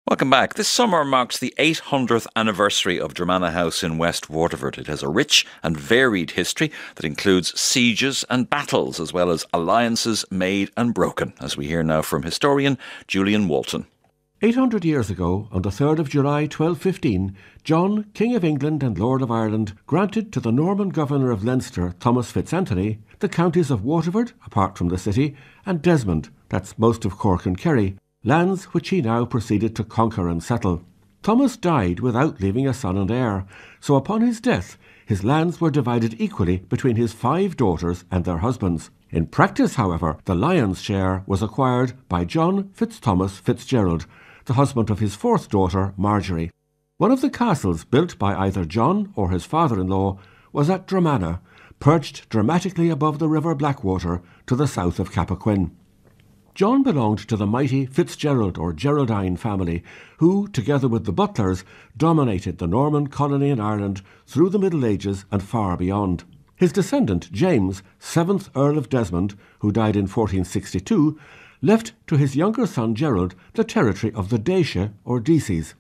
Welcome back. This summer marks the 800th anniversary of Dromana House in West Waterford. It has a rich and varied history that includes sieges and battles, as well as alliances made and broken, as we hear now from historian Julian Walton. 800 years ago, on the 3rd of July 1215, John, King of England and Lord of Ireland, granted to the Norman governor of Leinster, Thomas Fitzanthony, the counties of Waterford, apart from the city, and Desmond, that's most of Cork and Kerry, lands which he now proceeded to conquer and settle. Thomas died without leaving a son and heir, so upon his death his lands were divided equally between his 5 daughters and their husbands. In practice, however, the lion's share was acquired by John FitzThomas Fitzgerald, the husband of his 4th daughter, Marjorie. One of the castles built by either John or his father-in-law was at Dromana, perched dramatically above the river Blackwater to the south of Cappoquin. John belonged to the mighty Fitzgerald or Geraldine family, who, together with the Butlers, dominated the Norman colony in Ireland through the Middle Ages and far beyond. His descendant, James, 7th Earl of Desmond, who died in 1462, left to his younger son Gerald the territory of the Dacia or Decies.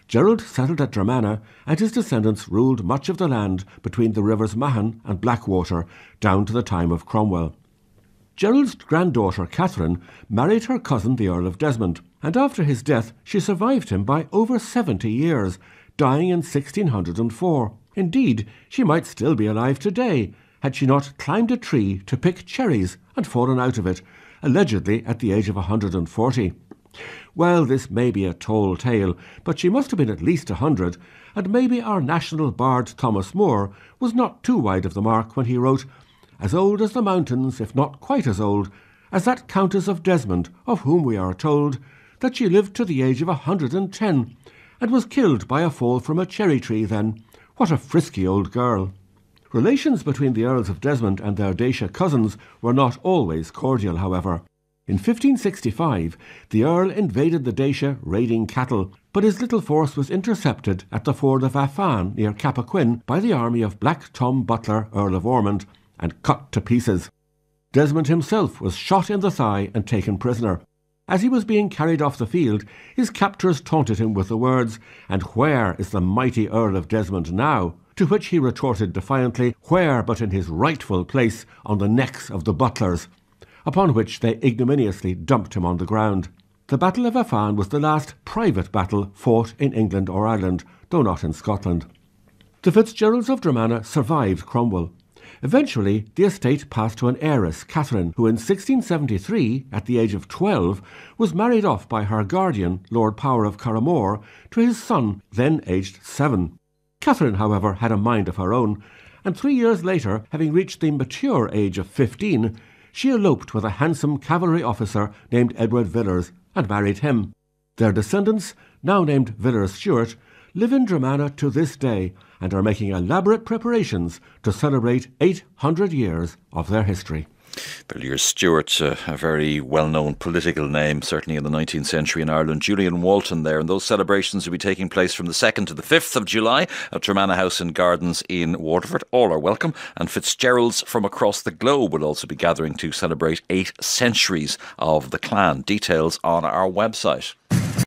Gerald settled at Dromana, and his descendants ruled much of the land between the rivers Mahon and Blackwater down to the time of Cromwell. Gerald's granddaughter Catherine married her cousin the Earl of Desmond, and after his death she survived him by over 70 years, dying in 1604. Indeed, she might still be alive today, had she not climbed a tree to pick cherries and fallen out of it, allegedly at the age of 140. Well, this may be a tall tale, but she must have been at least 100, and maybe our national bard Thomas Moore was not too wide of the mark when he wrote, "As old as the mountains, if not quite as old, as that Countess of Desmond, of whom we are told that she lived to the age of 110, and was killed by a fall from a cherry tree then. What a frisky old girl." Relations between the Earls of Desmond and their Dacia cousins were not always cordial, however. In 1565, the Earl invaded the Dacia, raiding cattle, but his little force was intercepted at the ford of Affan near Cappoquin by the army of Black Tom Butler, Earl of Ormond, and cut to pieces. Desmond himself was shot in the thigh and taken prisoner. As he was being carried off the field, his captors taunted him with the words, "And where is the mighty Earl of Desmond now?" To which he retorted defiantly, "Where but in his rightful place on the necks of the butlers?" Upon which they ignominiously dumped him on the ground. The Battle of Affan was the last private battle fought in England or Ireland, though not in Scotland. The Fitzgeralds of Dromana survived Cromwell. Eventually, the estate passed to an heiress, Catherine, who in 1673, at the age of 12, was married off by her guardian, Lord Power of Carramore, to his son, then aged 7. Catherine, however, had a mind of her own, and 3 years later, having reached the mature age of 15, she eloped with a handsome cavalry officer named Edward Villars and married him. Their descendants, now named Villars-Stewart, live in Dromana to this day and are making elaborate preparations to celebrate 800 years of their history. Villars-Stewart, a very well-known political name, certainly in the 19th century in Ireland. Julian Walton there, and those celebrations will be taking place from the 2nd to the 5th of July at Dromana House and Gardens in Waterford. All are welcome, and Fitzgeralds from across the globe will also be gathering to celebrate 8 centuries of the clan. Details on our website.